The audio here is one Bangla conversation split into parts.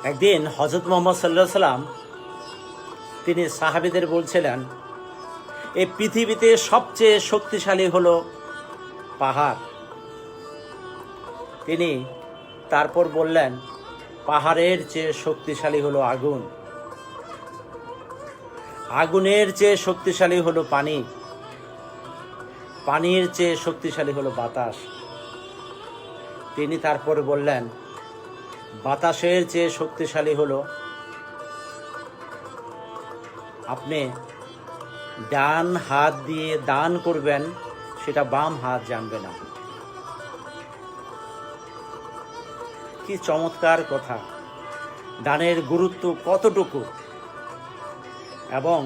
একদিন হযরত মুহাম্মদ সাল্লাল্লাহু আলাইহি সাল্লাম তিনি সাহাবীদের বলছিলেন, এই পৃথিবীতে সবচেয়ে শক্তিশালী হলো পাহাড়। তিনি তারপর বললেন, পাহাড়ের চেয়ে শক্তিশালী হলো আগুন, আগুনের চেয়ে শক্তিশালী হলো পানি, পানির চেয়ে শক্তিশালী হলো বাতাস। তিনি তারপরে বললেন, বাতাসের চেয়ে শক্তিশালী হলো আপনি ডান হাত দিয়ে দান করবেন, সেটা বাম হাত জানবে না। কি চমৎকার কথা! দানের গুরুত্ব কতটুকু, এবং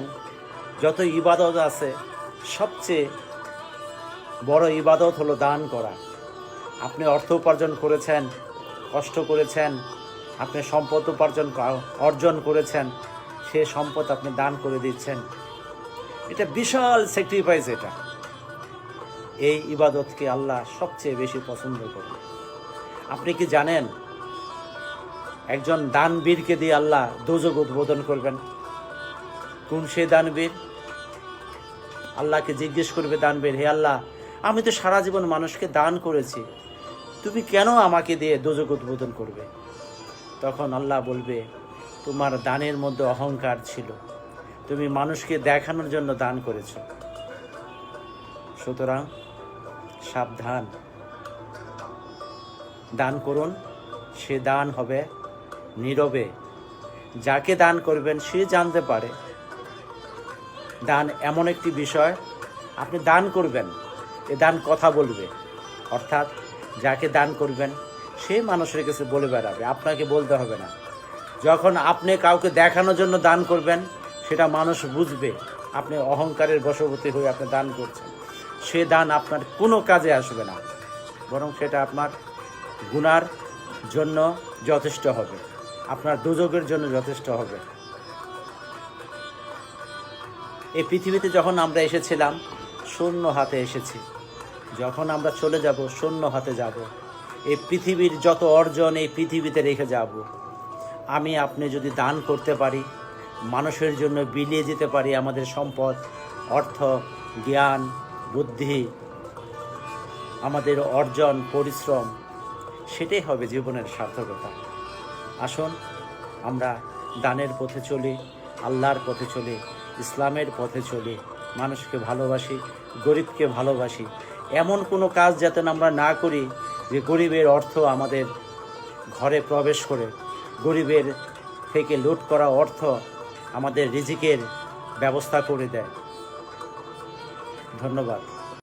যত ইবাদত আছে সবচেয়ে বড় ইবাদত হলো দান করা। আপনি অর্থ উপার্জন করেছেন, কষ্ট করেছেন, আপনি সম্পদ অর্জন করেছেন, সে সম্পদ আপনি দান করে দিচ্ছেন, এটা বিশাল স্যাক্রিফাইস। এটা এই ইবাদতকে আল্লাহ সবচেয়ে বেশি পছন্দ করেন। আপনি কি জানেন, একজন দানবীরকে দিয়ে আল্লাহ দোজখ উদ্বোধন করবেন? কোন সে দানবীর? আল্লাহকে জিজ্ঞেস করবে দানবীর, হে আল্লাহ, আমি তো সারা জীবন মানুষকে দান করেছি, তুমি কেন আমাকে দিয়ে দোজখ উদ্বোধন করবে? তখন আল্লাহ বলবে, তোমার দানের মধ্যে অহংকার ছিল, তুমি মানুষকে দেখানোর জন্য দান করেছ। সুতরাং সাবধান, দান করুন। সে দান হবে নীরবে। যাকে দান করবেন সে জানতে পারে। দান এমন একটি বিষয়, আপনি দান করবেন, এ দান কথা বলবে। অর্থাৎ যাকে দান করবেন সে মানুষের কাছে বলে বেড়াবে, আপনাকে বলতে হবে না। যখন আপনি কাউকে দেখানোর জন্য দান করবেন, সেটা মানুষ বুঝবে আপনি অহংকারের বশবর্তী হয়ে আপনি দান করছেন। সে দান আপনার কোনো কাজে আসবে না, বরং সেটা আপনার গুনার জন্য যথেষ্ট হবে, আপনার দোজখের জন্য যথেষ্ট হবে। এই পৃথিবীতে যখন আমরা এসেছিলাম শূন্য হাতে এসেছি, যখন আমরা চলে যাব শূন্য হাতে যাব। এই পৃথিবীর যত অর্জন এই পৃথিবীতে রেখে যাব। আমি আপনি যদি দান করতে পারি, মানুষের জন্য বিলিয়ে যেতে পারি আমাদের সম্পদ, অর্থ, জ্ঞান, বুদ্ধি, আমাদের অর্জন, পরিশ্রম, সেটাই হবে জীবনের সার্থকতা। আসুন আমরা দানের পথে চলি, আল্লাহর পথে চলি, ইসলামের পথে চলি, মানুষকে ভালোবাসি, গরিবকে ভালোবাসি। এমন কোনো কাজ যাতে আমরা না করি যে গরিবের অর্থ আমাদের ঘরে প্রবেশ করে, গরিবের থেকে লুট করা অর্থ আমাদের রিজিকের ব্যবস্থা করে দেয়। ধন্যবাদ।